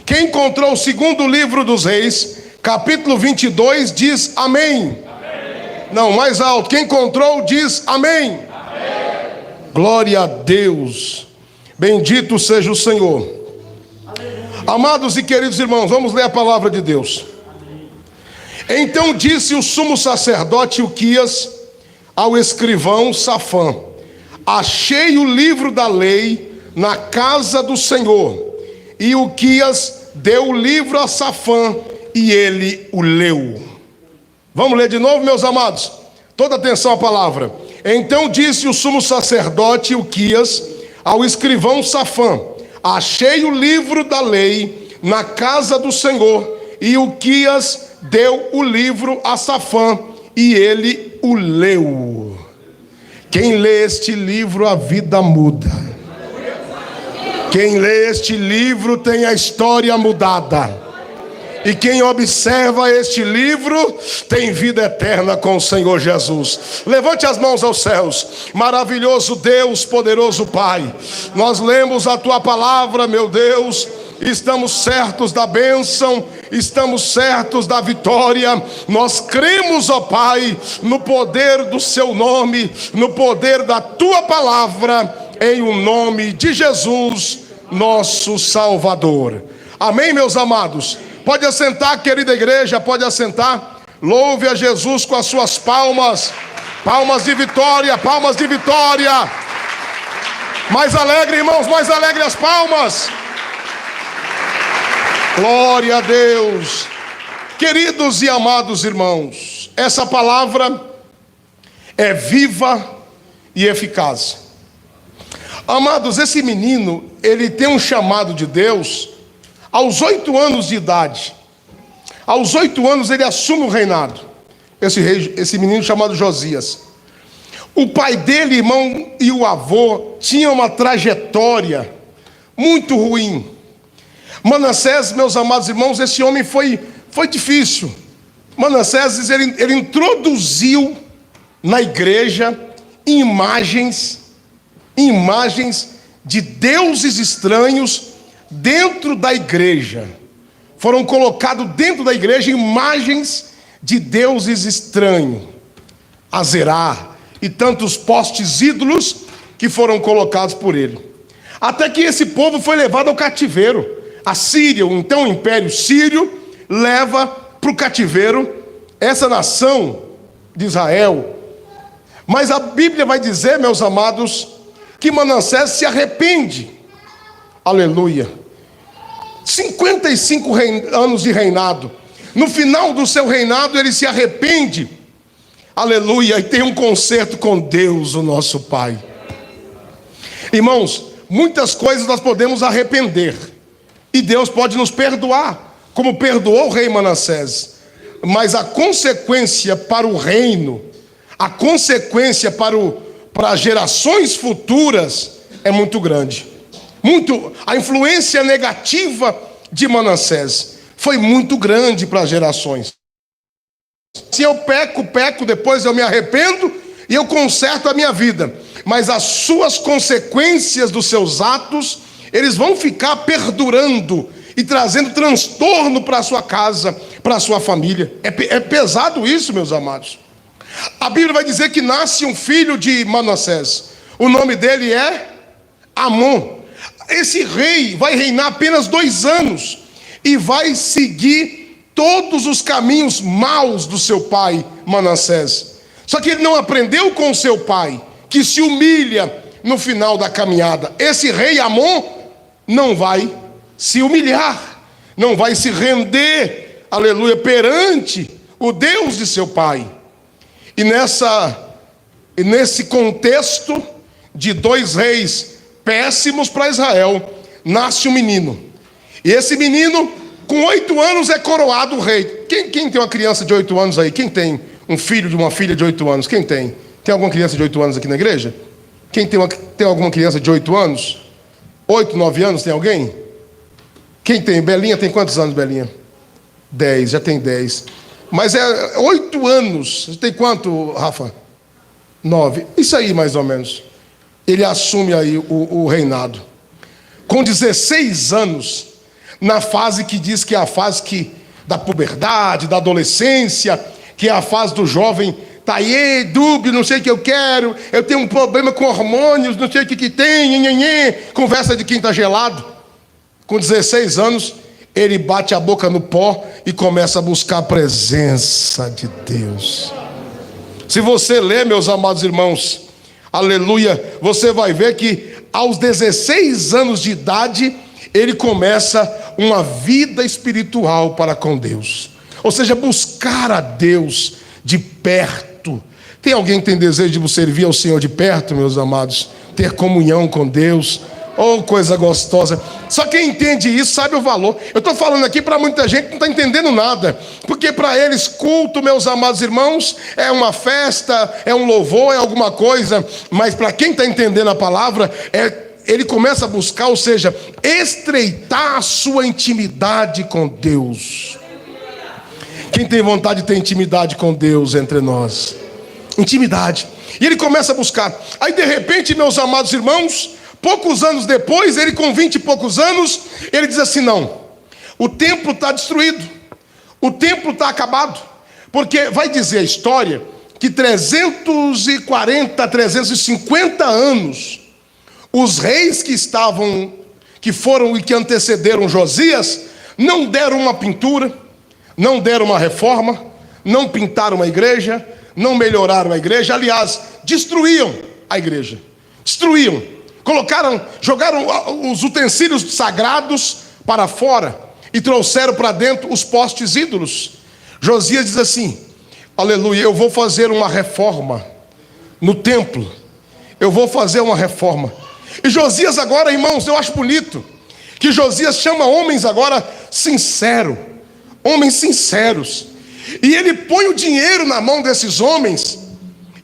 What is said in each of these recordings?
Quem encontrou o segundo livro dos Reis, capítulo 22, diz amém. Amém. Não, mais alto. Quem encontrou diz amém. Amém. Glória a Deus. Bendito seja o Senhor. Aleluia. Amados e queridos irmãos, vamos ler a palavra de Deus. Então disse o sumo sacerdote Ilquias ao escrivão Safã: achei o livro da lei na casa do Senhor. E Ilquias deu o livro a Safã e ele o leu. Vamos ler de novo, meus amados? Toda atenção à palavra. Então disse o sumo sacerdote Ilquias ao escrivão Safã: achei o livro da lei na casa do Senhor. E Ilquias deu o livro a Safã e ele o leu. Quem lê este livro, a vida muda. Quem lê este livro tem a história mudada. E quem observa este livro tem vida eterna com o Senhor Jesus. Levante as mãos aos céus. Maravilhoso Deus, poderoso Pai, nós lemos a Tua palavra, meu Deus. Estamos certos da bênção, estamos certos da vitória. Nós cremos, ó Pai, no poder do Seu nome, no poder da Tua palavra, em o nome de Jesus, nosso Salvador. Amém, meus amados? Pode assentar, querida igreja, pode assentar. Louve a Jesus com as suas palmas. Palmas de vitória, palmas de vitória. Mais alegre, irmãos, mais alegre as palmas. Glória a Deus. Queridos e amados irmãos, essa palavra é viva e eficaz. Amados, esse menino, ele tem um chamado de Deus aos 8 anos de idade. Aos 8 anos ele assume o reinado. Esse menino chamado Josias. O pai dele, irmão, e o avô tinham uma trajetória muito ruim. Manassés, meus amados irmãos, esse homem foi difícil. Manassés, ele introduziu na igreja imagens de deuses estranhos dentro da igreja. Foram colocados dentro da igreja imagens de deuses estranhos, Azerá e tantos postes ídolos que foram colocados por ele. Até que esse povo foi levado ao cativeiro. A Síria, então o Império Sírio, leva para o cativeiro essa nação de Israel. Mas a Bíblia vai dizer, meus amados, que Manassés se arrepende. Aleluia. 55 anos de reinado. No final do seu reinado ele se arrepende. Aleluia. E tem um concerto com Deus, o nosso Pai. Irmãos, muitas coisas nós podemos arrepender. E Deus pode nos perdoar, como perdoou o rei Manassés. Mas a consequência para o reino, a consequência para gerações futuras é muito grande. A influência negativa de Manassés foi muito grande para as gerações. Se eu peco, depois eu me arrependo e eu conserto a minha vida. Mas as suas consequências dos seus atos, eles vão ficar perdurando e trazendo transtorno para a sua casa, para a sua família. É pesado isso, meus amados. A Bíblia vai dizer que nasce um filho de Manassés. O nome dele é Amon. Esse rei vai reinar apenas 2 anos e vai seguir todos os caminhos maus do seu pai Manassés. Só que ele não aprendeu com o seu pai, que se humilha no final da caminhada. Esse rei Amon não vai se humilhar, não vai se render, aleluia, perante o Deus de seu pai. E nesse contexto de 2 reis péssimos para Israel, nasce um menino. E esse menino, com 8 anos, é coroado rei. Quem tem uma criança de 8 anos aí? Quem tem um filho de uma filha de 8 anos? Quem tem? Tem alguma criança de 8 anos aqui na igreja? Quem tem alguma criança de 8 anos? 8, 9 anos, tem alguém? Quem tem? Belinha tem quantos anos, Belinha? 10, já tem 10. Mas é 8 anos. Você tem quanto, Rafa? 9. Isso aí, mais ou menos. Ele assume aí o reinado. Com 16 anos, na fase que diz que é a fase da puberdade, da adolescência, que é a fase do jovem, tá aí, dúbio, não sei o que eu quero, eu tenho um problema com hormônios, não sei o que tem, conversa de quem está gelado. Com 16 anos, ele bate a boca no pó e começa a buscar a presença de Deus. Se você ler, meus amados irmãos, aleluia, você vai ver que aos 16 anos de idade, ele começa uma vida espiritual para com Deus. Ou seja, buscar a Deus de perto. Tem alguém que tem desejo de servir ao Senhor de perto, meus amados? Ter comunhão com Deus. Oh, coisa gostosa. Só quem entende isso sabe o valor. Eu estou falando aqui para muita gente que não está entendendo nada. Porque para eles culto, meus amados irmãos, é uma festa, é um louvor, é alguma coisa. Mas para quem está entendendo a palavra, ele começa a buscar, ou seja, estreitar a sua intimidade com Deus. Quem tem vontade de ter intimidade com Deus entre nós? Intimidade. E ele começa a buscar. Aí de repente, meus amados irmãos, poucos anos depois, ele com 20 e poucos anos, ele diz assim: não, o templo está destruído, o templo está acabado. Porque vai dizer a história que 340, 350 anos, os reis que foram e que antecederam Josias, não deram uma pintura, não deram uma reforma, não pintaram uma igreja, não melhoraram a igreja. Aliás, destruíam a igreja, destruíam, jogaram os utensílios sagrados para fora e trouxeram para dentro os postes ídolos. Josias diz assim: aleluia, eu vou fazer uma reforma no templo, eu vou fazer uma reforma. E Josias agora, irmãos, eu acho bonito que Josias chama homens agora sinceros, homens sinceros, e ele põe o dinheiro na mão desses homens,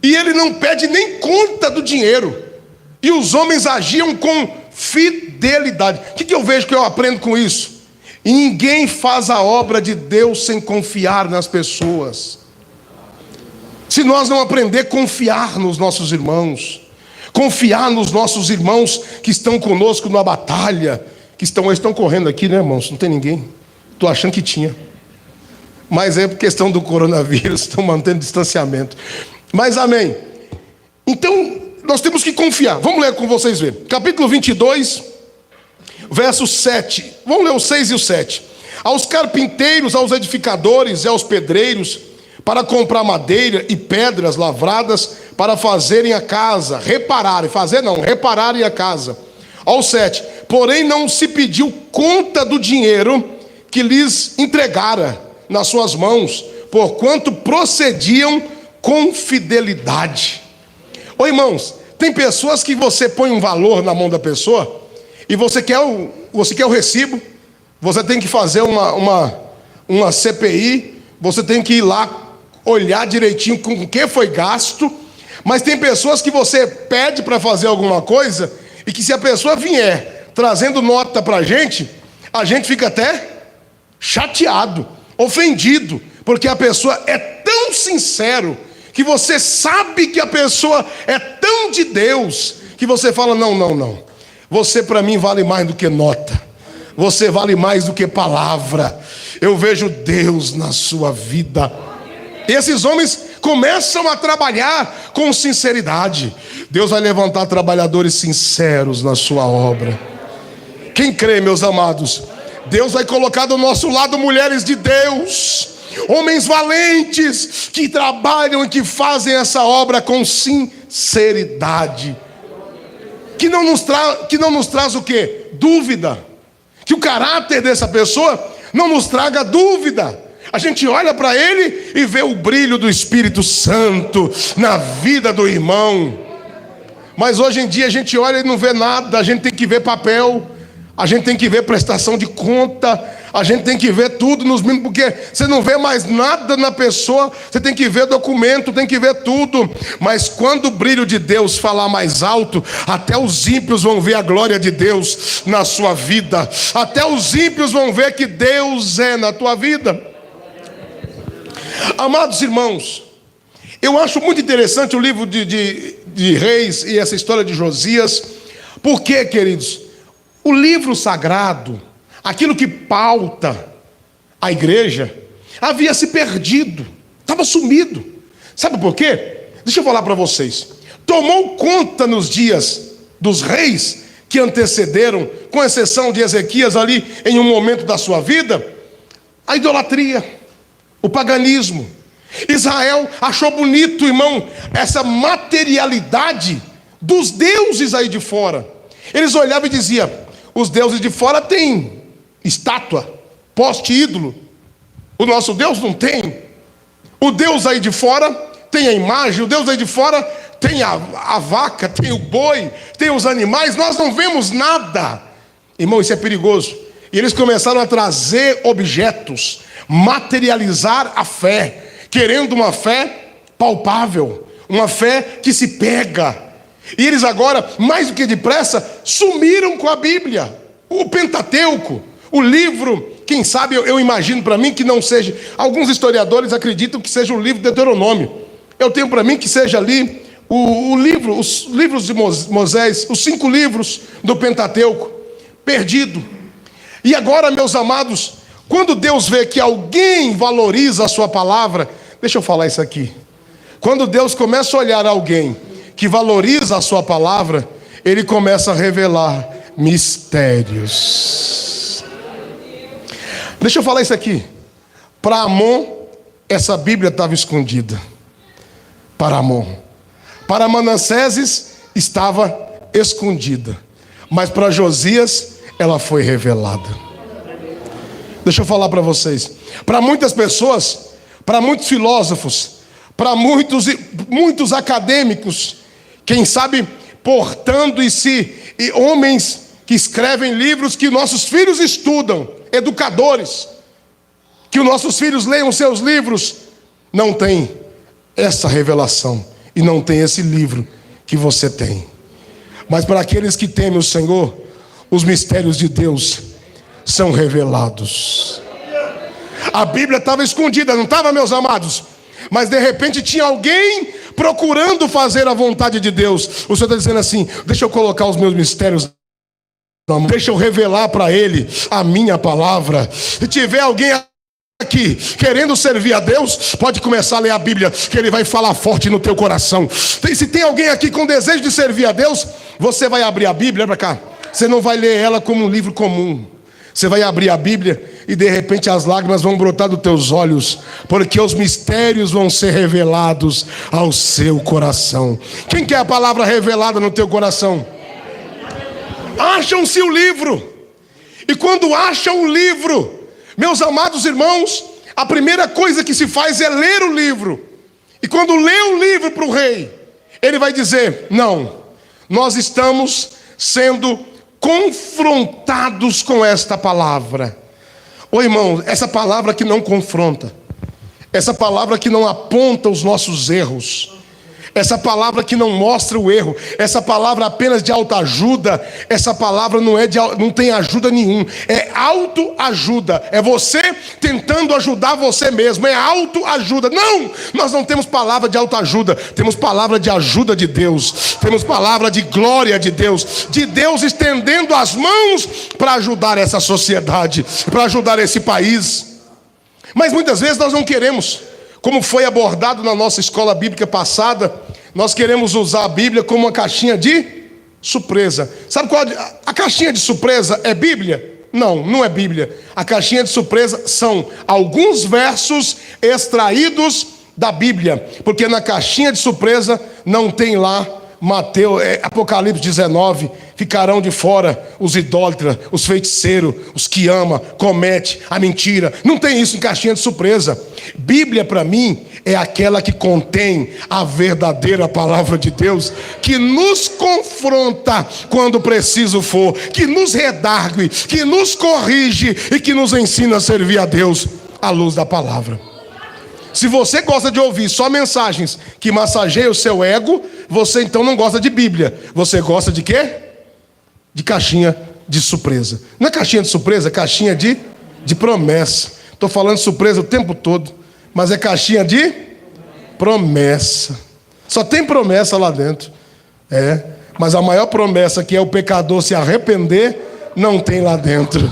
e ele não pede nem conta do dinheiro, e os homens agiam com fidelidade. O que eu vejo, que eu aprendo com isso? Ninguém faz a obra de Deus sem confiar nas pessoas. Se nós não aprender a confiar nos nossos irmãos, confiar nos nossos irmãos que estão conosco na batalha, eles estão correndo aqui, né, irmãos? Não tem ninguém. Estou achando que tinha. Mas é por questão do coronavírus, estão mantendo distanciamento. Mas amém. Então, nós temos que confiar. Vamos ler com vocês ver. Capítulo 22, verso 7. Vamos ler o 6 e o 7. Aos carpinteiros, aos edificadores e aos pedreiros, para comprar madeira e pedras lavradas, para fazerem a casa, repararem a casa. Ao 7, porém não se pediu conta do dinheiro que lhes entregara nas suas mãos, porquanto procediam com fidelidade. Ô irmãos, tem pessoas que você põe um valor na mão da pessoa, e você quer o recibo, você tem que fazer uma CPI, você tem que ir lá, olhar direitinho com o que foi gasto. Mas tem pessoas que você pede para fazer alguma coisa, e que se a pessoa vier trazendo nota para a gente fica até chateado, ofendido, porque a pessoa é tão sincero, que você sabe que a pessoa é tão de Deus, que você fala: não, você para mim vale mais do que nota, você vale mais do que palavra, eu vejo Deus na sua vida. E esses homens começam a trabalhar com sinceridade. Deus vai levantar trabalhadores sinceros na sua obra. Quem crê, meus amados? Deus vai colocar do nosso lado mulheres de Deus, homens valentes, que trabalham e que fazem essa obra com sinceridade. Que não nos traz o quê? Dúvida. Que o caráter dessa pessoa não nos traga dúvida. A gente olha para ele e vê o brilho do Espírito Santo na vida do irmão. Mas hoje em dia a gente olha e não vê nada. A gente tem que ver papel, a gente tem que ver prestação de conta, a gente tem que ver tudo nos mínimos, porque você não vê mais nada na pessoa. Você tem que ver documento, tem que ver tudo. Mas quando o brilho de Deus falar mais alto, até os ímpios vão ver a glória de Deus na sua vida. Até os ímpios vão ver que Deus é na tua vida. Amados irmãos, eu acho muito interessante o livro de Reis e essa história de Josias. Porque, queridos, o livro sagrado, aquilo que pauta a igreja, havia se perdido, estava sumido. Sabe por quê? Deixa eu falar para vocês. Tomou conta nos dias dos reis que antecederam, com exceção de Ezequias ali em um momento da sua vida, a idolatria, o paganismo. Israel achou bonito, irmão, essa materialidade dos deuses aí de fora. Eles olhavam e diziam: os deuses de fora têm estátua, poste, ídolo. O nosso Deus não tem. O Deus aí de fora tem a imagem, o Deus aí de fora tem a vaca, tem o boi, tem os animais, nós não vemos nada. Irmão, isso é perigoso. E eles começaram a trazer objetos, materializar a fé, querendo uma fé palpável, uma fé que se pega. E eles agora, mais do que depressa, sumiram com a Bíblia, o Pentateuco, o livro. Quem sabe, eu imagino para mim que não seja. Alguns historiadores acreditam que seja o livro de Deuteronômio. Eu tenho para mim que seja ali os livros de Moisés, os 5 livros do Pentateuco, perdido. E agora, meus amados, quando Deus vê que alguém valoriza a sua palavra, deixa eu falar isso aqui. Quando Deus começa a olhar alguém que valoriza a sua palavra, Ele começa a revelar mistérios. Deixa eu falar isso aqui. Para Amon, essa Bíblia estava escondida. Para Amon. Para Manassés, estava escondida. Mas para Josias, ela foi revelada. Deixa eu falar para vocês. Para muitas pessoas, para muitos filósofos, para muitos acadêmicos, quem sabe portando e homens que escrevem livros que nossos filhos estudam, educadores, que os nossos filhos leiam seus livros, não tem essa revelação e não tem esse livro que você tem. Mas para aqueles que temem o Senhor, os mistérios de Deus são revelados. A Bíblia estava escondida, não estava, meus amados? Mas de repente tinha alguém procurando fazer a vontade de Deus. O Senhor está dizendo assim: deixa eu colocar os meus mistérios, deixa eu revelar para ele a minha palavra. Se tiver alguém aqui querendo servir a Deus, pode começar a ler a Bíblia, que Ele vai falar forte no teu coração. Se tem alguém aqui com desejo de servir a Deus, você vai abrir a Bíblia, para cá. Você não vai ler ela como um livro comum. Você vai abrir a Bíblia e de repente as lágrimas vão brotar dos teus olhos, porque os mistérios vão ser revelados ao seu coração. Quem quer a palavra revelada no teu coração? Acham-se o livro. E quando acham o livro, meus amados irmãos, a primeira coisa que se faz é ler o livro. E quando lê o livro para o rei, ele vai dizer: não, nós estamos sendo confrontados com esta palavra. Ô irmão, essa palavra que não confronta, essa palavra que não aponta os nossos erros, essa palavra que não mostra o erro, essa palavra apenas de autoajuda, essa palavra não tem ajuda nenhum, é autoajuda, é você tentando ajudar você mesmo, é autoajuda. Não, nós não temos palavra de autoajuda, temos palavra de ajuda de Deus, temos palavra de glória de Deus estendendo as mãos para ajudar essa sociedade, para ajudar esse país. Mas muitas vezes nós não queremos. Como foi abordado na nossa escola bíblica passada, nós queremos usar a Bíblia como uma caixinha de surpresa. Sabe qual a caixinha de surpresa é Bíblia? Não, não é Bíblia. A caixinha de surpresa são alguns versos extraídos da Bíblia, porque na caixinha de surpresa não tem lá Apocalipse 19, ficarão de fora os idólatras, os feiticeiros, os que amam, comete a mentira. Não tem isso em caixinha de surpresa. Bíblia para mim é aquela que contém a verdadeira palavra de Deus, que nos confronta quando preciso for, que nos redargue, que nos corrige e que nos ensina a servir a Deus à luz da palavra. Se você gosta de ouvir só mensagens que massageiam o seu ego, você então não gosta de Bíblia. Você gosta de quê? De caixinha de surpresa. Não é caixinha de surpresa, é caixinha de promessa. Estou falando de surpresa o tempo todo, mas é caixinha de promessa. Só tem promessa lá dentro. Mas a maior promessa, que é o pecador se arrepender, não tem lá dentro.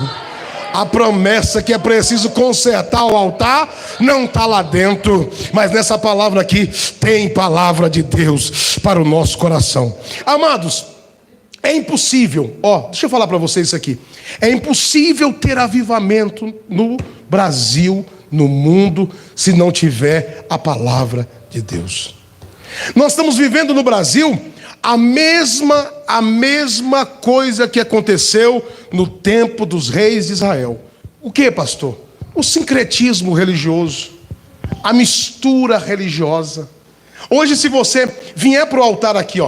A promessa que é preciso consertar o altar não está lá dentro, mas nessa palavra aqui tem palavra de Deus para o nosso coração. Amados, é impossível, deixa eu falar para vocês isso aqui. É impossível ter avivamento no Brasil, no mundo, se não tiver a palavra de Deus. Nós estamos vivendo no Brasil a mesma coisa que aconteceu no tempo dos reis de Israel. O que, pastor? O sincretismo religioso, a mistura religiosa. Hoje, se você vier para o altar aqui,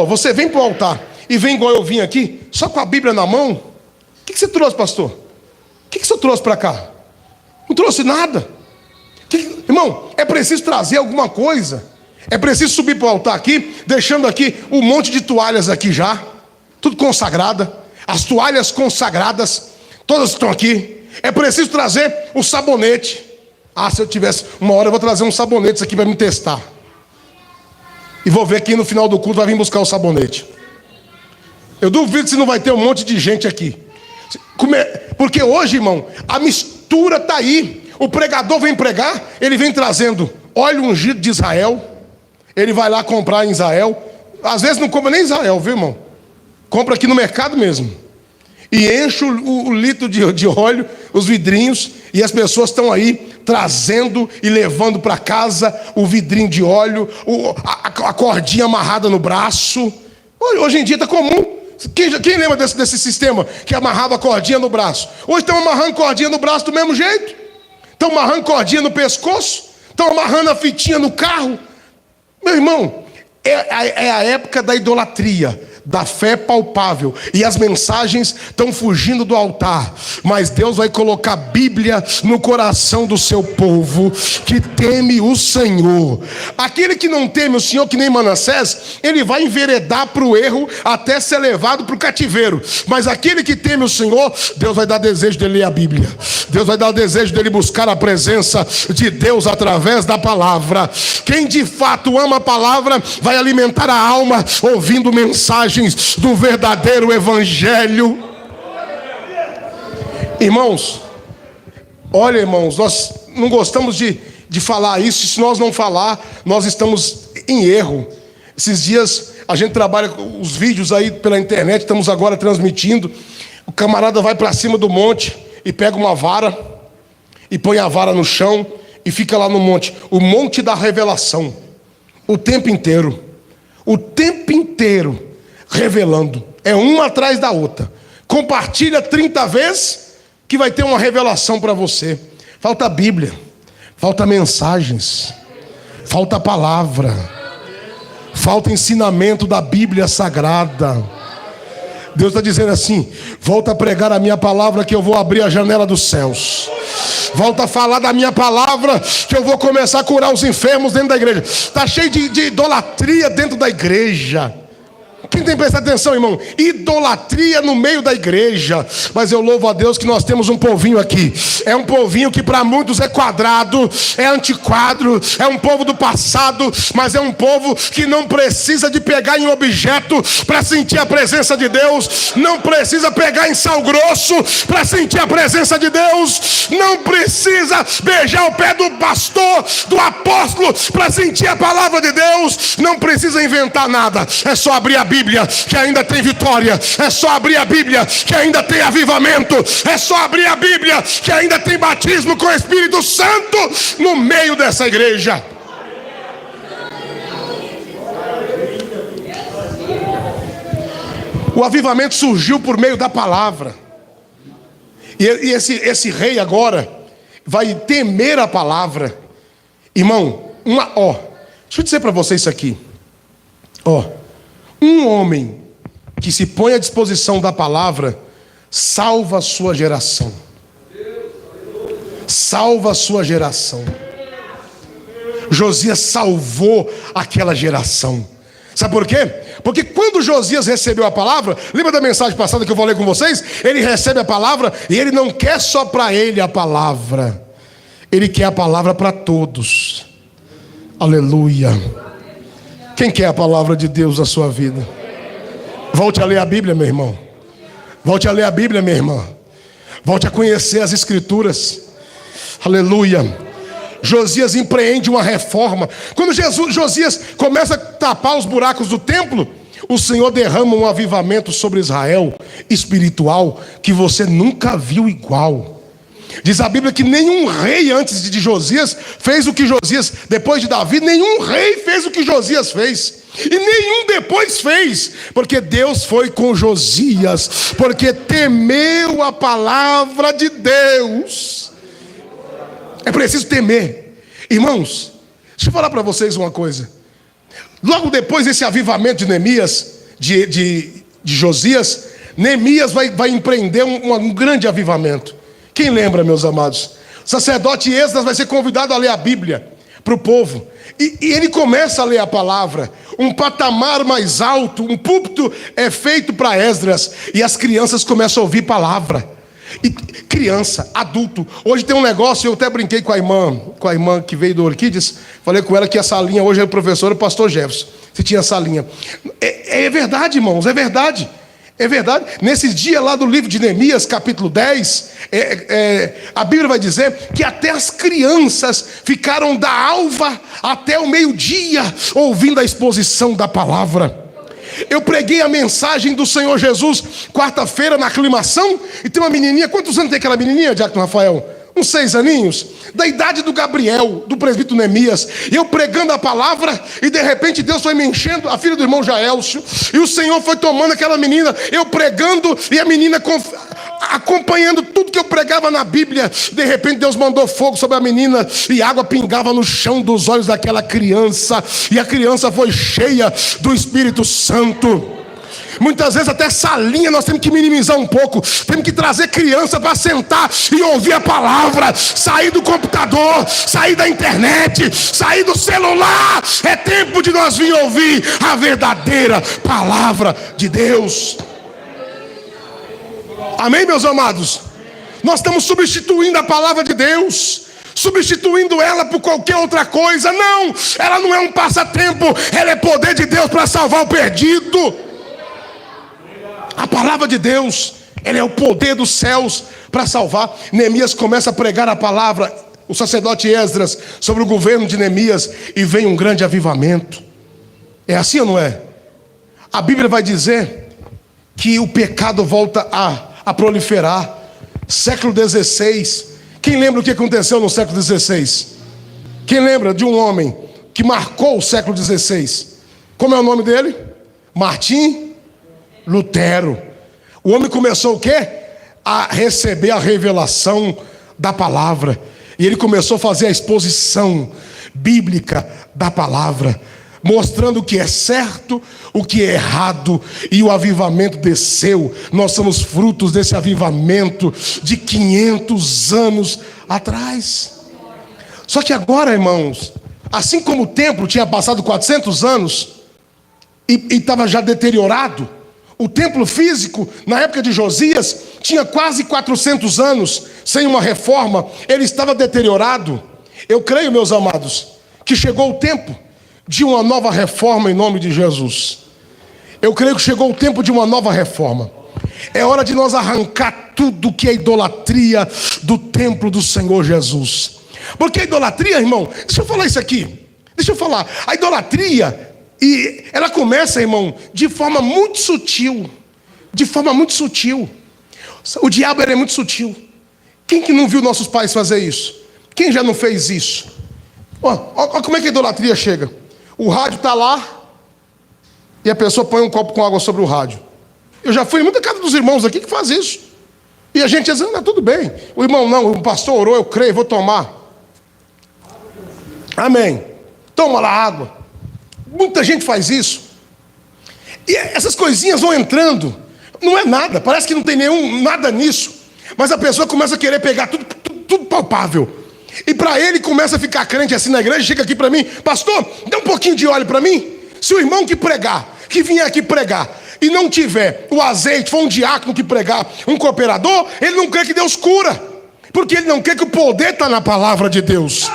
você vem para o altar e vem igual eu vim aqui, só com a Bíblia na mão. O que você trouxe, pastor? O que você trouxe para cá? Não trouxe nada. Irmão, é preciso trazer alguma coisa. É preciso subir para o altar aqui, deixando aqui um monte de toalhas aqui já, tudo consagrada. As toalhas consagradas, todas estão aqui. É preciso trazer o sabonete. Se eu tivesse uma hora, eu vou trazer uns sabonetes aqui para me testar. E vou ver que no final do culto vai vir buscar o sabonete. Eu duvido se não vai ter um monte de gente aqui. Porque hoje, irmão, a mistura está aí. O pregador vem pregar, ele vem trazendo óleo ungido de Israel. Ele vai lá comprar em Israel. Às vezes não compra nem em Israel, viu, irmão? Compra aqui no mercado mesmo. E enche o litro de óleo, os vidrinhos, e as pessoas estão aí trazendo e levando para casa o vidrinho de óleo, a cordinha amarrada no braço. Hoje em dia está comum. Quem lembra desse sistema que amarrava a cordinha no braço? Hoje estão amarrando cordinha no braço do mesmo jeito. Estão amarrando cordinha no pescoço. Estão amarrando a fitinha no carro. Meu irmão, é a época da idolatria, da fé palpável, e as mensagens estão fugindo do altar, mas Deus vai colocar a Bíblia no coração do seu povo que teme o Senhor. Aquele que não teme o Senhor, que nem Manassés, ele vai enveredar para o erro até ser levado para o cativeiro. Mas aquele que teme o Senhor, Deus vai dar desejo dele ler a Bíblia, Deus vai dar o desejo dele buscar a presença de Deus através da palavra. Quem de fato ama a palavra vai alimentar a alma ouvindo mensagens do verdadeiro evangelho. Irmãos, olha, irmãos, nós não gostamos de falar isso. Se nós não falar, nós estamos em erro. Esses dias a gente trabalha com os vídeos aí pela internet, estamos agora transmitindo. O camarada vai para cima do monte e pega uma vara e põe a vara no chão e fica lá no monte, o monte da revelação, o tempo inteiro revelando, é uma atrás da outra. Compartilha 30 vezes que vai ter uma revelação para você. Falta Bíblia, falta mensagens, falta palavra, falta ensinamento da Bíblia Sagrada. Deus está dizendo assim: volta a pregar a minha palavra, que eu vou abrir a janela dos céus. Volta a falar da minha palavra, que eu vou começar a curar os enfermos dentro da igreja. Está cheio de idolatria dentro da igreja. Quem tem que prestar atenção, irmão? Idolatria no meio da igreja. Mas eu louvo a Deus que nós temos um povinho aqui. É um povinho que para muitos é quadrado, é antiquado, é um povo do passado, mas é um povo que não precisa de pegar em objeto para sentir a presença de Deus. Não precisa pegar em sal grosso para sentir a presença de Deus. Não precisa beijar o pé do pastor, do apóstolo, para sentir a palavra de Deus. Não precisa inventar nada. É só abrir a Bíblia, que ainda tem vitória. É só abrir a Bíblia, que ainda tem avivamento. É só abrir a Bíblia, que ainda tem batismo com o Espírito Santo no meio dessa igreja. O avivamento surgiu por meio da palavra. E esse rei agora vai temer a palavra. Irmão, deixa eu dizer para você isso aqui. Um homem que se põe à disposição da palavra salva a sua geração. Salva a sua geração. Josias salvou aquela geração. Sabe por quê? Porque quando Josias recebeu a palavra, lembra da mensagem passada que eu vou ler com vocês? Ele recebe a palavra e ele não quer só para ele a palavra. Ele quer a palavra para todos. Aleluia. Quem quer a palavra de Deus na sua vida? Volte a ler a Bíblia, meu irmão. Volte a ler a Bíblia, minha irmã. Volte a conhecer as Escrituras. Aleluia. Josias empreende uma reforma. Quando Josias começa a tapar os buracos do templo, o Senhor derrama um avivamento sobre Israel espiritual que você nunca viu igual. Diz a Bíblia que nenhum rei antes de Josias fez o que Josias, depois de Davi, nenhum rei fez o que Josias fez. E nenhum depois fez, porque Deus foi com Josias, porque temeu a palavra de Deus. É preciso temer. Irmãos, deixa eu falar para vocês uma coisa. Logo depois desse avivamento de Neemias, de Josias, Neemias vai empreender um grande avivamento. Quem lembra, meus amados? O sacerdote Esdras vai ser convidado a ler a Bíblia para o povo. E ele começa a ler a palavra. Um patamar mais alto, um púlpito é feito para Esdras. E as crianças começam a ouvir palavra. E criança, adulto. Hoje tem um negócio, eu até brinquei com a irmã que veio do Orquídeas. Falei com ela que a salinha hoje é o professor, o pastor Jefferson. Se tinha salinha. É verdade, irmãos, é verdade. É verdade. Nesse dia lá do livro de Neemias, capítulo 10, a Bíblia vai dizer que até as crianças ficaram da alva até o meio-dia ouvindo a exposição da palavra. Eu preguei a mensagem do Senhor Jesus quarta-feira na aclimação, e tem uma menininha. Quantos anos tem aquela menininha, Diácono Rafael? Uns 6 aninhos, da idade do Gabriel, do presbítero Neemias. E eu pregando a palavra, e de repente Deus foi me enchendo, a filha do irmão Jaelcio, e o Senhor foi tomando aquela menina, eu pregando, e a menina acompanhando tudo que eu pregava na Bíblia. De repente Deus mandou fogo sobre a menina, e água pingava no chão dos olhos daquela criança, e a criança foi cheia do Espírito Santo. Muitas vezes até salinha nós temos que minimizar um pouco. Temos que trazer criança para sentar e ouvir a palavra. Sair do computador, sair da internet, sair do celular. É tempo de nós vir ouvir a verdadeira palavra de Deus. Amém, meus amados? Nós estamos substituindo a palavra de Deus, substituindo ela por qualquer outra coisa. Não, ela não é um passatempo, ela é poder de Deus para salvar o perdido. A palavra de Deus, ela é o poder dos céus para salvar. Neemias começa a pregar a palavra, o sacerdote Esdras, sobre o governo de Neemias, e vem um grande avivamento. É assim ou não é? A Bíblia vai dizer que o pecado volta a proliferar. Século 16. Quem lembra o que aconteceu no século 16? Quem lembra de um homem que marcou o século 16? Como é o nome dele? Martim Lutero. O homem começou o quê? A receber a revelação da palavra. E ele começou a fazer a exposição bíblica da palavra, mostrando o que é certo, o que é errado. E o avivamento desceu. Nós somos frutos desse avivamento de 500 anos atrás. Só que agora, irmãos, assim como o templo tinha passado 400 anos e estava já deteriorado, o templo físico, na época de Josias, tinha quase 400 anos, sem uma reforma, ele estava deteriorado. Eu creio, meus amados, que chegou o tempo de uma nova reforma em nome de Jesus. Eu creio que chegou o tempo de uma nova reforma. É hora de nós arrancar tudo que é idolatria do templo do Senhor Jesus. Porque a idolatria, irmão, deixa eu falar isso aqui. Deixa eu falar, a idolatria, e ela começa, irmão, de forma muito sutil. De forma muito sutil. O diabo é muito sutil. Quem que não viu nossos pais fazer isso? Quem já não fez isso? Olha como é que a idolatria chega. O rádio está lá, e a pessoa põe um copo com água sobre o rádio. Eu já fui em muita casa dos irmãos aqui que faz isso. E a gente diz, tudo bem. O irmão, não, o pastor orou, eu creio, vou tomar. Amém. Toma lá água. Muita gente faz isso. E essas coisinhas vão entrando. Não é nada, parece que não tem nada nisso. Mas a pessoa começa a querer pegar tudo palpável. E para ele começa a ficar crente assim na igreja. Chega aqui para mim, pastor, dá um pouquinho de óleo para mim. Se o irmão que pregar, que vier aqui pregar, e não tiver o azeite, for um diácono que pregar, um cooperador, ele não crê que Deus cura. Porque ele não crê que o poder está na palavra de Deus.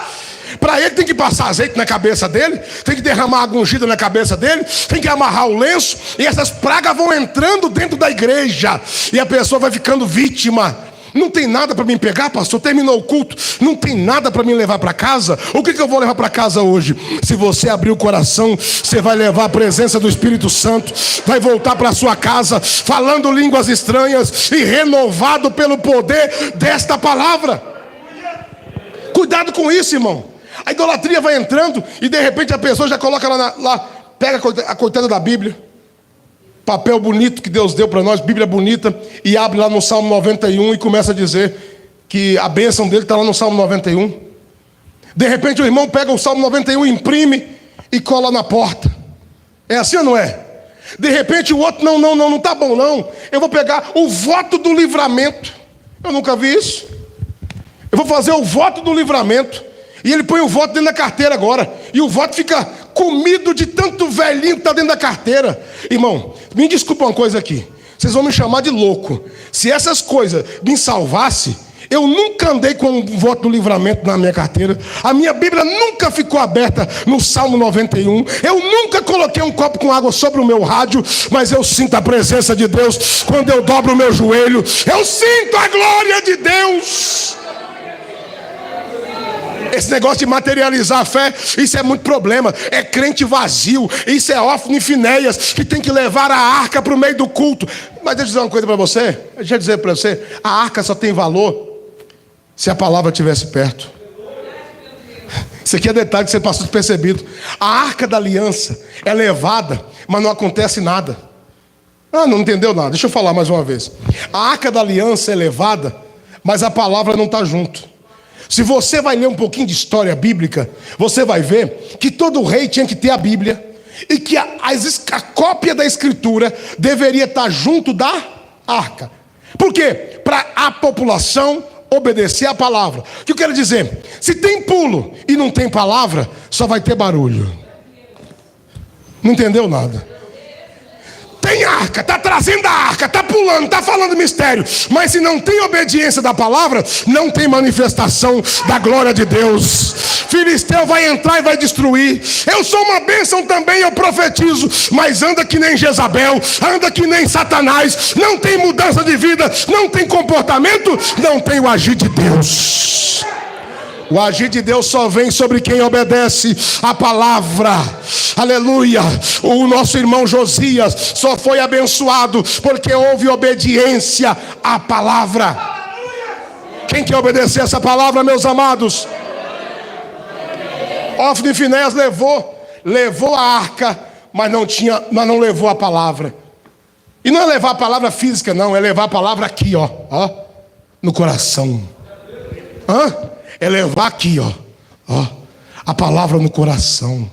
Para ele tem que passar azeite na cabeça dele, tem que derramar água ungida na cabeça dele, tem que amarrar o lenço, e essas pragas vão entrando dentro da igreja, e a pessoa vai ficando vítima. Não tem nada para me pegar, pastor, terminou o culto, não tem nada para me levar para casa. O que eu vou levar para casa hoje? Se você abrir o coração, você vai levar a presença do Espírito Santo, vai voltar para sua casa falando línguas estranhas e renovado pelo poder desta palavra. Cuidado com isso, irmão. A idolatria vai entrando e de repente a pessoa já coloca lá, pega a coitada da Bíblia, papel bonito que Deus deu para nós, Bíblia bonita, e abre lá no Salmo 91 e começa a dizer que a bênção dele está lá no Salmo 91. De repente o irmão pega o Salmo 91, imprime e cola na porta. É assim ou não é? De repente o outro, não está bom não. Eu vou pegar o voto do livramento. Eu nunca vi isso. Eu vou fazer o voto do livramento. E ele põe o voto dentro da carteira agora. E o voto fica comido de tanto velhinho que está dentro da carteira. Irmão, me desculpa uma coisa aqui. Vocês vão me chamar de louco. Se essas coisas me salvassem, eu nunca andei com um voto do livramento na minha carteira. A minha Bíblia nunca ficou aberta no Salmo 91. Eu nunca coloquei um copo com água sobre o meu rádio. Mas eu sinto a presença de Deus quando eu dobro o meu joelho. Eu sinto a glória de Deus. Esse negócio de materializar a fé, isso é muito problema. É crente vazio. Isso é Ófni e Finéias, que tem que levar a arca para o meio do culto. Mas deixa eu dizer uma coisa para você. Deixa eu dizer para você. A arca só tem valor se a palavra estivesse perto. Isso aqui é detalhe que você passou despercebido. A arca da aliança é levada, mas não acontece nada. Não entendeu nada. Deixa eu falar mais uma vez. A arca da aliança é levada, mas a palavra não está junto. Se você vai ler um pouquinho de história bíblica, você vai ver que todo rei tinha que ter a Bíblia e que a cópia da Escritura deveria estar junto da arca. Por quê? Para a população obedecer a palavra. O que eu quero dizer? Se tem pulo e não tem palavra, só vai ter barulho. Não entendeu nada? Tem arca, está trazendo a arca, está pulando, está falando mistério. Mas se não tem obediência da palavra, não tem manifestação da glória de Deus. Filisteu vai entrar e vai destruir. Eu sou uma bênção também, eu profetizo. Mas anda que nem Jezabel, anda que nem Satanás. Não tem mudança de vida, não tem comportamento, não tem o agir de Deus. O agir de Deus só vem sobre quem obedece a palavra. Aleluia. O nosso irmão Josias só foi abençoado porque houve obediência à palavra. Quem quer obedecer essa palavra, meus amados? Ófni e Finéias levou a arca, mas não levou a palavra. E não é levar a palavra física, não, é levar a palavra aqui, ó, no coração. É levar aqui, a palavra no coração.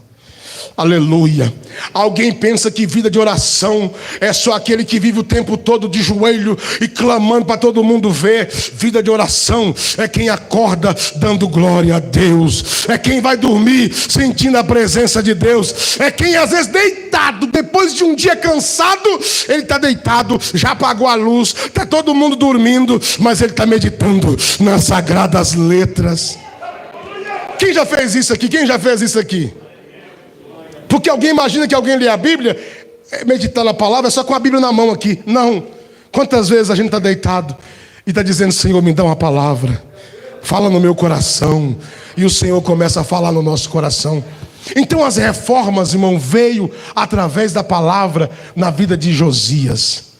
Aleluia. Alguém pensa que vida de oração é só aquele que vive o tempo todo de joelho e clamando para todo mundo ver. Vida de oração é quem acorda dando glória a Deus. É quem vai dormir sentindo a presença de Deus. É quem às vezes deitado, depois de um dia cansado, ele está deitado, já apagou a luz, está todo mundo dormindo, mas ele está meditando nas sagradas letras. Quem já fez isso aqui? Quem já fez isso aqui? Porque alguém imagina que alguém lê a Bíblia, meditar na palavra, é só com a Bíblia na mão aqui. Não. Quantas vezes a gente está deitado e está dizendo: Senhor, me dá uma palavra, fala no meu coração. E o Senhor começa a falar no nosso coração. Então as reformas, irmão, veio através da palavra na vida de Josias.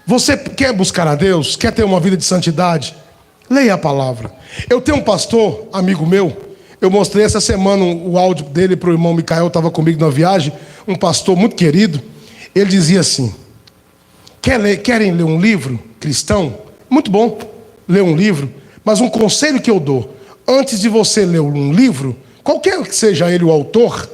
Você quer buscar a Deus? Quer ter uma vida de santidade? Leia a palavra. Eu tenho um pastor, amigo meu. Eu mostrei essa semana o áudio dele para o irmão Micael, estava comigo na viagem, um pastor muito querido. Ele dizia assim: querem ler um livro cristão? Muito bom ler um livro, mas um conselho que eu dou: antes de você ler um livro, qualquer que seja ele o autor,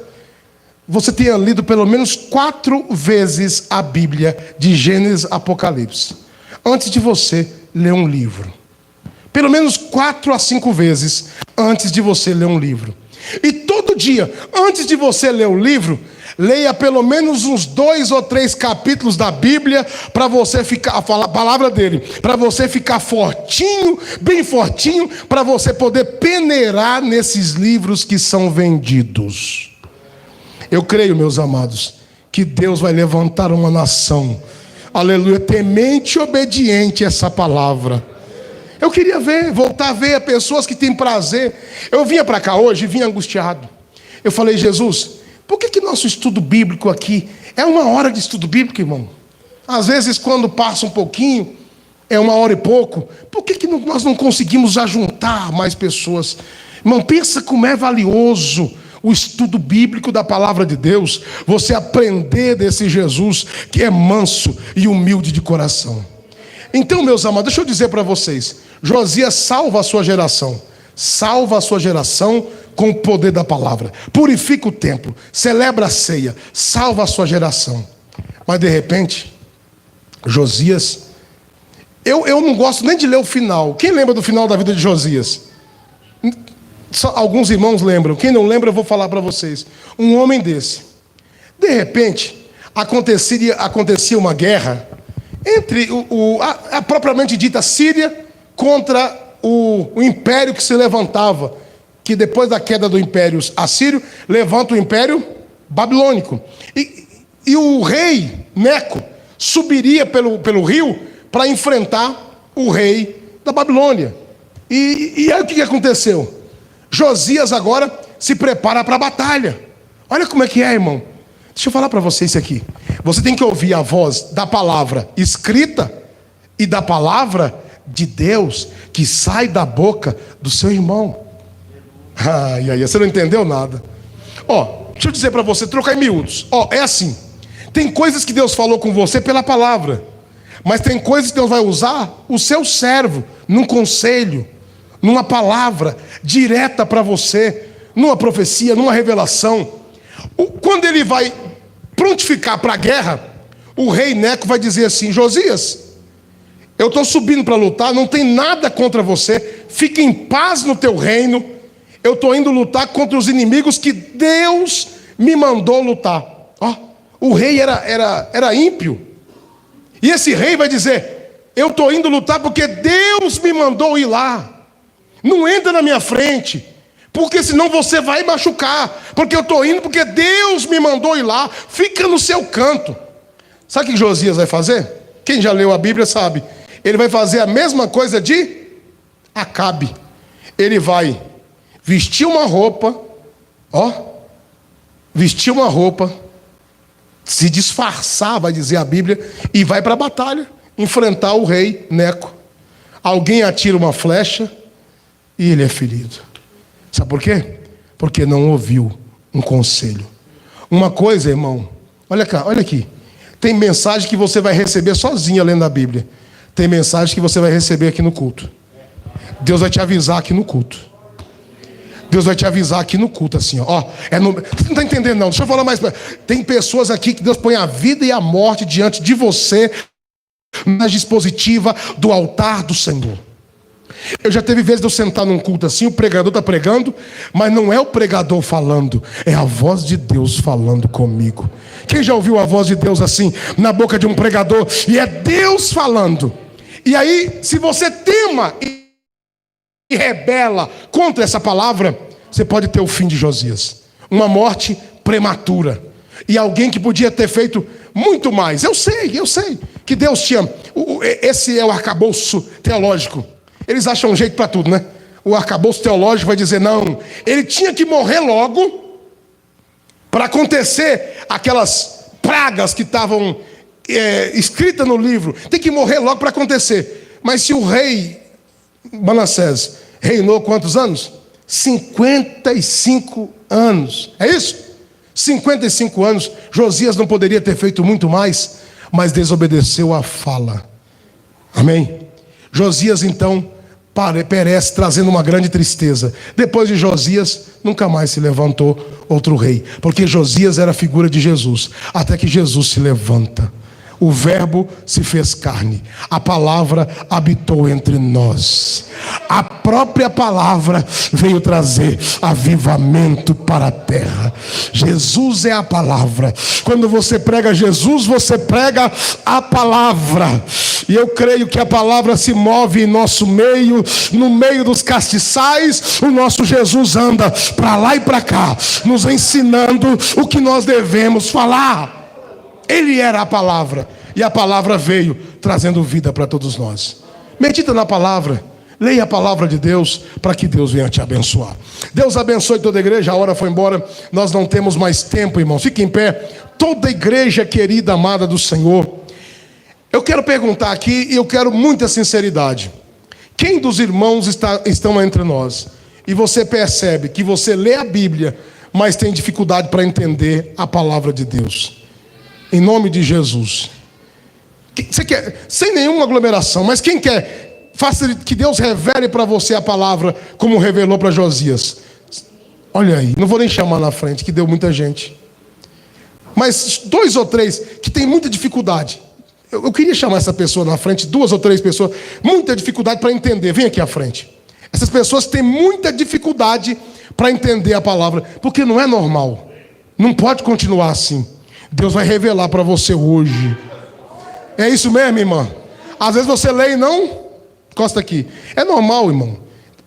você tenha lido pelo menos 4 vezes a Bíblia de Gênesis a Apocalipse, antes de você ler um livro. Pelo menos 4 a 5 vezes antes de você ler um livro. E todo dia, antes de você ler o livro, leia pelo menos uns 2 ou 3 capítulos da Bíblia, para você ficar, a palavra dele, para você ficar fortinho, bem fortinho, para você poder peneirar nesses livros que são vendidos. Eu creio, meus amados, que Deus vai levantar uma nação, aleluia, temente e obediente a essa palavra. Eu queria voltar a ver pessoas que têm prazer. Eu vinha para cá hoje, vinha angustiado. Eu falei, Jesus, por que nosso estudo bíblico aqui é 1 hora de estudo bíblico, irmão? Às vezes, quando passa um pouquinho, é 1 hora e pouco. Por que nós não conseguimos ajuntar mais pessoas? Irmão, pensa como é valioso o estudo bíblico da palavra de Deus. Você aprender desse Jesus que é manso e humilde de coração. Então, meus amados, deixa eu dizer para vocês. Josias salva a sua geração. Salva a sua geração com o poder da palavra. Purifica o templo. Celebra a ceia. Salva a sua geração. Mas de repente, Josias... Eu não gosto nem de ler o final. Quem lembra do final da vida de Josias? Só alguns irmãos lembram. Quem não lembra, eu vou falar para vocês. Um homem desse. De repente, acontecia uma guerra entre a propriamente dita Síria contra o império que se levantava. Que depois da queda do império assírio, levanta o império babilônico. E o rei Neco subiria pelo rio para enfrentar o rei da Babilônia. E aí o que aconteceu? Josias agora se prepara para a batalha. Olha como é que é, irmão. Deixa eu falar para você isso aqui. Você tem que ouvir a voz da palavra escrita e da palavra de Deus que sai da boca do seu irmão. Ai, você não entendeu nada. Deixa eu dizer para você, trocar em miúdos. É assim. Tem coisas que Deus falou com você pela palavra. Mas tem coisas que Deus vai usar o seu servo num conselho, numa palavra direta para você, numa profecia, numa revelação. Quando ele vai prontificar para a guerra, o rei Neco vai dizer assim: Josias, eu estou subindo para lutar, não tem nada contra você, fique em paz no teu reino, eu estou indo lutar contra os inimigos que Deus me mandou lutar. O rei era ímpio. E esse rei vai dizer: eu estou indo lutar porque Deus me mandou ir lá. Não entra na minha frente, porque senão você vai machucar. Porque eu estou indo porque Deus me mandou ir lá. Fica no seu canto. Sabe o que Josias vai fazer? Quem já leu a Bíblia sabe. Ele vai fazer a mesma coisa de Acabe. Ele vai vestir uma roupa, se disfarçar, vai dizer a Bíblia, e vai para a batalha, enfrentar o rei Neco. Alguém atira uma flecha e ele é ferido. Sabe por quê? Porque não ouviu um conselho. Uma coisa, irmão, olha cá, olha aqui. Tem mensagem que você vai receber sozinha lendo a Bíblia. Tem mensagem que você vai receber aqui no culto. Deus vai te avisar aqui no culto. Deus vai te avisar aqui no culto, assim, Você não está entendendo, não. Deixa eu falar mais. Tem pessoas aqui que Deus põe a vida e a morte diante de você, na dispositiva do altar do Senhor. Eu já teve vezes de eu sentar num culto assim, o pregador está pregando, mas não é o pregador falando, é a voz de Deus falando comigo. Quem já ouviu a voz de Deus assim, na boca de um pregador, e é Deus falando? E aí, se você tema e rebela contra essa palavra, você pode ter o fim de Josias, uma morte prematura, e alguém que podia ter feito muito mais. Eu sei que Deus tinha. Esse é o arcabouço teológico. Eles acham um jeito para tudo, né? O arcabouço teológico vai dizer: não, ele tinha que morrer logo para acontecer aquelas pragas que estavam escritas no livro. Tem que morrer logo para acontecer. Mas se o rei Manassés reinou quantos anos? 55 anos. É isso? 55 anos. Josias não poderia ter feito muito mais, mas desobedeceu a fala. Amém? Josias então perece, trazendo uma grande tristeza. Depois de Josias, nunca mais se levantou outro rei, porque Josias era a figura de Jesus, até que Jesus se levanta. O verbo se fez carne, a palavra habitou entre nós. A própria palavra veio trazer avivamento para a terra. Jesus é a palavra. Quando você prega Jesus, você prega a palavra. E eu creio que a palavra se move em nosso meio, no meio dos castiçais. O nosso Jesus anda para lá e para cá, nos ensinando o que nós devemos falar. Ele era a palavra, e a palavra veio trazendo vida para todos nós. Medita na palavra, Leia a palavra de Deus para que Deus venha te abençoar. Deus abençoe toda a igreja. A hora foi embora, nós não temos mais tempo, irmãos. Fique em pé. Toda a igreja querida, amada do Senhor. Eu quero perguntar aqui, e eu quero muita sinceridade. Quem dos irmãos estão entre nós e você percebe que você lê a Bíblia, mas tem dificuldade para entender a palavra de Deus? Em nome de Jesus. Você quer, sem nenhuma aglomeração, mas quem quer, faça que Deus revele para você a palavra como revelou para Josias. Olha aí, não vou nem chamar na frente, que deu muita gente. Mas 2 ou 3 que tem muita dificuldade. Eu queria chamar essa pessoa na frente, 2 ou 3 pessoas, muita dificuldade para entender. Vem aqui à frente. Essas pessoas têm muita dificuldade para entender a palavra, porque não é normal. Não pode continuar assim. Deus vai revelar para você hoje. É isso mesmo, irmã? Às vezes você lê e não... Encosta aqui. É normal, irmão.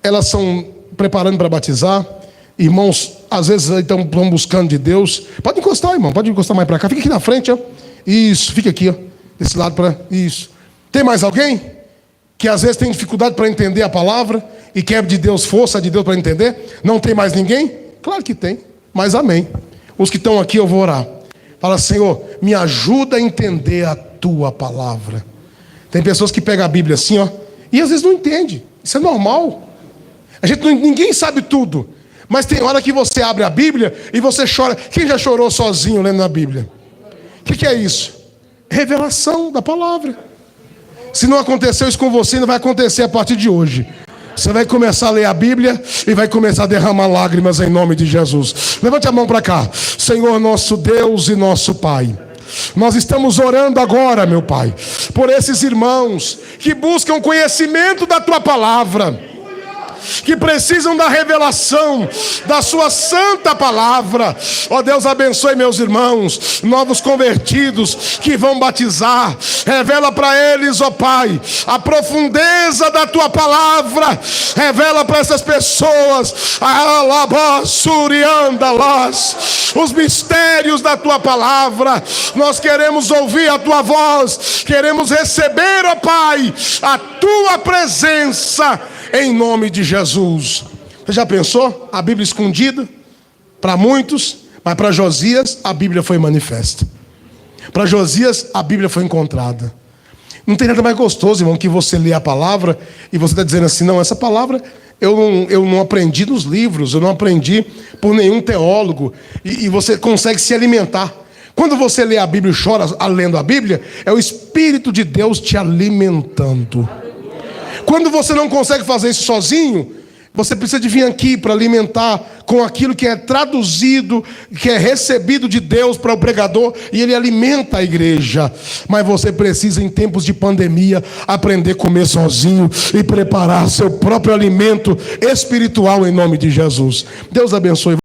Elas estão preparando para batizar. Irmãos, às vezes estão buscando de Deus. Pode encostar, irmão. Pode encostar mais para cá. Fica aqui na frente, ó. Isso, fica aqui, ó. Desse lado para... Isso. Tem mais alguém que às vezes tem dificuldade para entender a palavra e quer de Deus força de Deus para entender? Não tem mais ninguém? Claro que tem. Mas amém. Os que estão aqui eu vou orar. Fala, Senhor, me ajuda a entender a tua palavra. Tem pessoas que pegam a Bíblia assim, ó, e às vezes não entende. Isso é normal. Ninguém sabe tudo. Mas tem hora que você abre a Bíblia e você chora. Quem já chorou sozinho lendo a Bíblia? O que é isso? Revelação da palavra. Se não aconteceu isso com você, não vai acontecer a partir de hoje. Você vai começar a ler a Bíblia e vai começar a derramar lágrimas em nome de Jesus. Levante a mão para cá. Senhor, nosso Deus e nosso Pai, nós estamos orando agora, meu Pai, por esses irmãos que buscam conhecimento da Tua palavra, que precisam da revelação da sua santa palavra. Ó Deus, abençoe meus irmãos novos convertidos que vão batizar. Revela para eles, ó Pai, a profundeza da tua palavra. Revela para essas pessoas os mistérios da tua palavra. Nós queremos ouvir a tua voz, queremos receber, ó Pai, a tua presença em nome de Jesus. Você já pensou? A Bíblia escondida para muitos, mas para Josias a Bíblia foi manifesta. Para Josias a Bíblia foi encontrada. Não tem nada mais gostoso, irmão, que você lê a palavra e você está dizendo assim, não, essa palavra eu não aprendi nos livros, eu não aprendi por nenhum teólogo, e você consegue se alimentar. Quando você lê a Bíblia e chora lendo a Bíblia, é o Espírito de Deus te alimentando. Quando você não consegue fazer isso sozinho, você precisa de vir aqui para alimentar com aquilo que é traduzido, que é recebido de Deus para o pregador, e ele alimenta a igreja. Mas você precisa, em tempos de pandemia, aprender a comer sozinho e preparar seu próprio alimento espiritual em nome de Jesus. Deus abençoe.